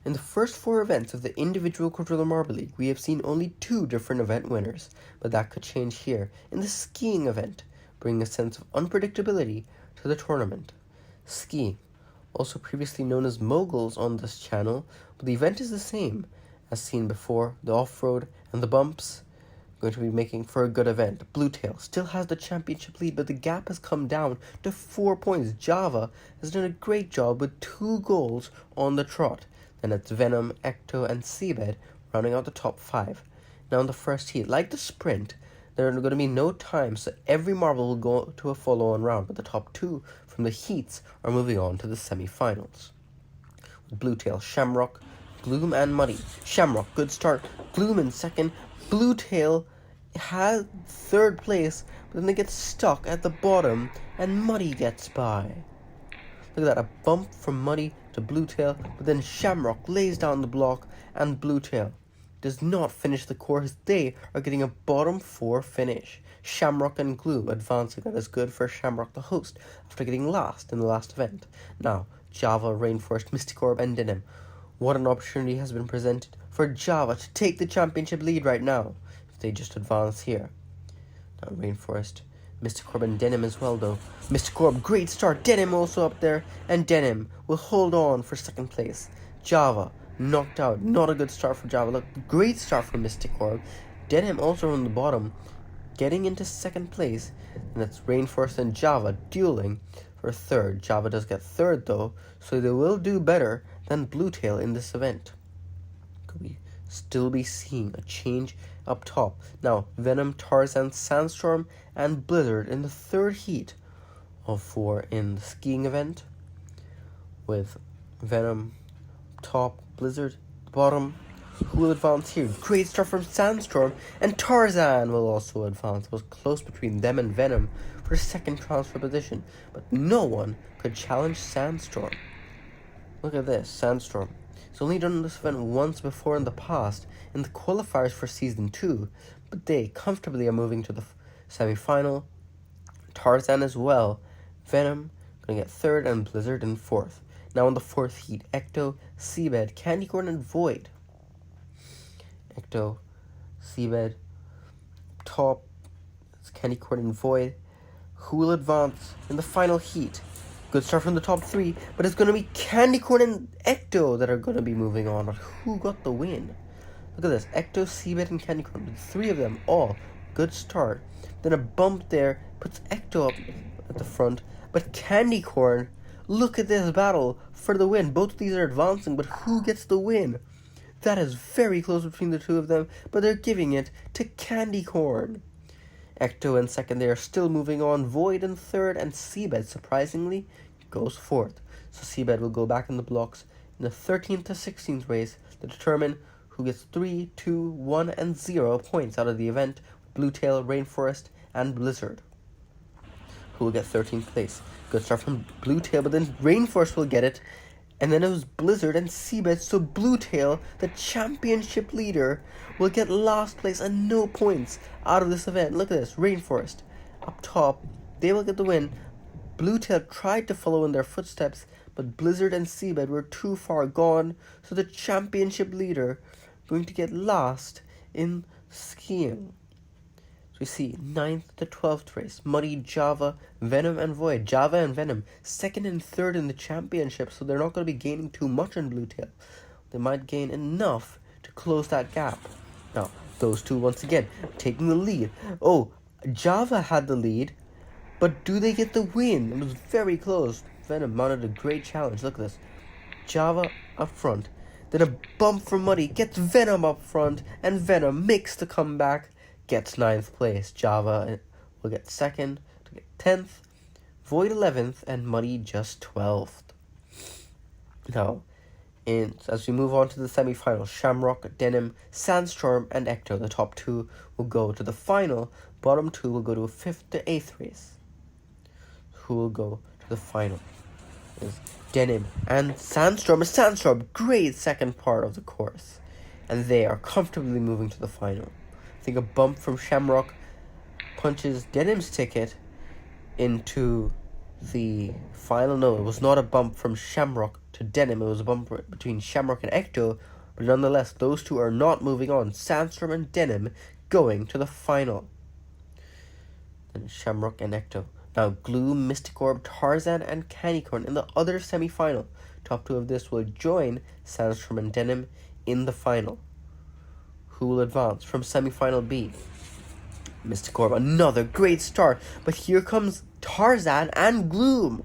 In the first 4 events of the individual Quadrilla Marble League, we have seen only 2 different event winners, but that could change here in the skiing event, bringing a sense of unpredictability to the tournament. Skiing, also previously known as Moguls on this channel, but the event is the same as seen before, the off-road and the bumps. Going to be making for a good event. Bluetail still has the championship lead, but the gap has come down to 4 points. Java has done a great job with 2 goals on the trot. Then it's Venom, Ecto, and Seabed rounding out the top 5. Now in the first heat, like the sprint, there are going to be no time, so every marble will go to a follow-on round, but the top 2 from the heats are moving on to the semi-finals. With Bluetail, Shamrock, Gloom, and Muddy. Shamrock, good start. Gloom in second. Bluetail had 3rd place, but then they get stuck at the bottom, and Muddy gets by. Look at that, a bump from Muddy to Bluetail, but then Shamrock lays down the block, and Bluetail does not finish the course. They are getting a bottom 4 finish. Shamrock and Gloom advancing. That is good for Shamrock, the host, after getting last in the last event. Now, Java, Rainforest, Mystic Orb, and Denim. What an opportunity has been presented for Java to take the championship lead right now, if they just advance here. Now, Rainforest, Mystic Orb, and Denim as well, though. Mystic Orb, great start. Denim also up there, and Denim will hold on for 2nd place. Java, knocked out. Not a good start for Java. Look, great start for Mystic Orb. Denim also on the bottom, getting into 2nd place. And that's Rainforest and Java dueling for 3rd. Java does get 3rd, though, so they will do better than Bluetail in this event. Could we still be seeing a change up top? Now, Venom, Tarzan, Sandstorm, and Blizzard in the 3rd heat of 4 in the skiing event, with Venom top, Blizzard bottom. Who will advance here? Great start from Sandstorm, and Tarzan will also advance. It was close between them and Venom for 2nd transfer position, but no one could challenge Sandstorm. Look at this, Sandstorm. He's only done this event once before in the past, in the qualifiers for Season 2, but they comfortably are moving to the semi-final. Tarzan as well. Venom going to get 3rd, and Blizzard in 4th. Now in the 4th heat, Ecto, Seabed, Candycorn, and Void. Ecto, Seabed, top, it's Candycorn and Void. Who will advance in the final heat? Good start from the top 3, but it's going to be Candycorn and Ecto that are going to be moving on. But who got the win? Look at this, Ecto, Seabed, and Candycorn. The 3 of them, all good start. Then a bump there puts Ecto up at the front, but Candycorn, look at this battle for the win. Both of these are advancing, but who gets the win? That is very close between the 2 of them, but they're giving it to Candycorn. Ecto in 2nd, they are still moving on. Void in 3rd, and Seabed, surprisingly, goes 4th. So Seabed will go back in the blocks in the 13th to 16th race to determine who gets 3, 2, 1, and 0 points out of the event. Bluetail, Rainforest, and Blizzard, who will get 13th place. Good start from Bluetail, but then Rainforest will get it. And then it was Blizzard and Seabed, so Bluetail, the championship leader, will get last place and no points out of this event. Look at this, Rainforest up top, they will get the win. Bluetail tried to follow in their footsteps, but Blizzard and Seabed were too far gone, so the championship leader going to get last in skiing. So we see 9th to 12th race, Muddy, Java, Venom, and Void. Java and Venom, 2nd and 3rd in the championship, so they're not going to be gaining too much on Bluetail. They might gain enough to close that gap. Now, those 2 once again taking the lead. Oh, Java had the lead, but do they get the win? It was very close. Venom mounted a great challenge. Look at this. Java up front. Then a bump from Muddy gets Venom up front, and Venom makes the comeback. Gets 9th place. Java will get 2nd to get 10th, Void 11th, and Muddy just 12th. Now, as we move on to the semi-final, Shamrock, Denim, Sandstorm, and Ecto, the top 2 will go to the final. Bottom 2 will go to a 5th to 8th race. Who will go to the final is Denim and Sandstorm. Sandstorm, great 2nd part of the course, and they are comfortably moving to the final. I think a bump from Shamrock punches Denim's ticket into the final. No, it was not a bump from Shamrock to Denim. It was a bump between Shamrock and Ecto. But nonetheless, those two are not moving on. Sandstorm and Denim going to the final. Then Shamrock and Ecto. Now Gloom, Mystic Orb, Tarzan, and Candycorn in the other semi-final. Top two of this will join Sandstorm and Denim in the final. Who will advance from semi-final B? Mystic Orb, another great start. But here comes Tarzan and Gloom.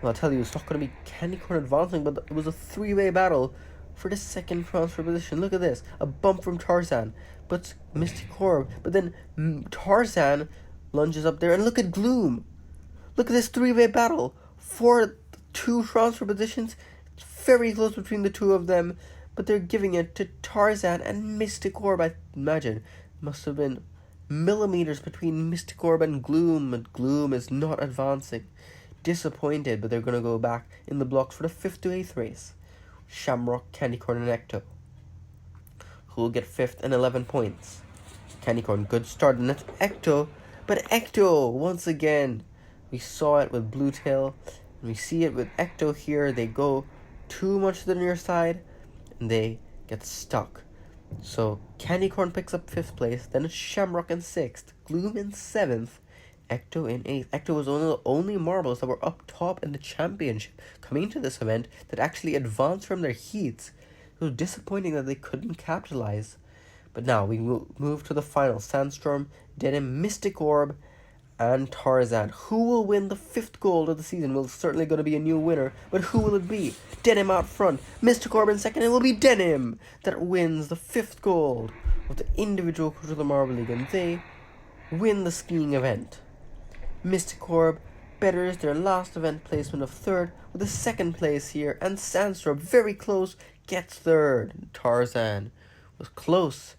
Well, I'll tell you, it's not going to be Candycorn advancing, but it was a three-way battle for the second transfer position. Look at this. A bump from Tarzan, but Mystic Orb. But then Tarzan lunges up there, and look at Gloom. Look at this three-way battle for two transfer positions. It's very close between the two of them, but they're giving it to Tarzan and Mystic Orb. I imagine must have been millimeters between Mystic Orb and Gloom, and Gloom is not advancing. Disappointed, but they're going to go back in the blocks for the 5th to 8th race. Shamrock, Candycorn, and Ecto. Who will get 5th and 11 points? Candycorn, good start, and that's Ecto. But Ecto, once again, we saw it with Bluetail, and we see it with Ecto here. They go too much to the near side, and they get stuck. So Candycorn picks up 5th place, then it's Shamrock in 6th, Gloom in 7th, Ecto in 8th. Ecto was one of the only marbles that were up top in the championship coming into this event that actually advanced from their heats. It was disappointing that they couldn't capitalize. But now we move to the final. Sandstorm, Denim, Mystic Orb, and Tarzan. Who will win the 5th gold of the season? Well, it's certainly going to be a new winner, but who will it be? Denim out front, Mystic Orb in second. It will be Denim that wins the 5th gold of the individual Quadrilla Marble League, and they win the skiing event. Mystic Orb betters their last event placement of 3rd with a 2nd place here, and Sandstorm, very close, gets 3rd. Tarzan was close.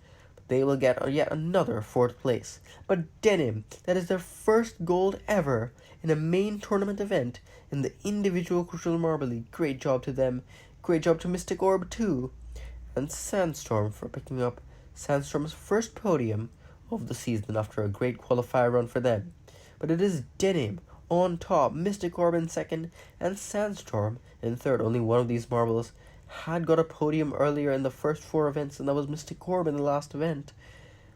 They will get yet another 4th place. But Denim, that is their first gold ever in a main tournament event in the individual Quadrilla Marble League. Great job to them. Great job to Mystic Orb too. And Sandstorm for picking up Sandstorm's first podium of the season after a great qualifier run for them. But it is Denim on top, Mystic Orb in 2nd, and Sandstorm in 3rd. Only one of these marbles had got a podium earlier in the first 4 events, and that was Mystic Orb in the last event.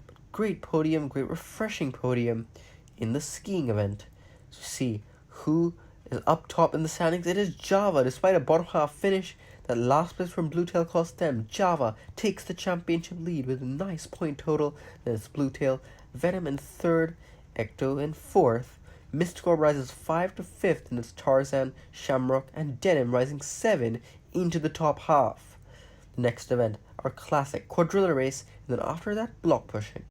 But great podium, great refreshing podium in the skiing event. So see who is up top in the standings. It is Java. Despite a bottom half finish, that last place from Bluetail cost them. Java takes the championship lead with a nice point total. Then it's Bluetail, Venom in 3rd, Ecto in 4th. Mystic Orb rises 5 to 5th, and it's Tarzan, Shamrock, and Denim rising 7 into the top half. The next event, our classic Quadrilla race, and then after that, block pushing.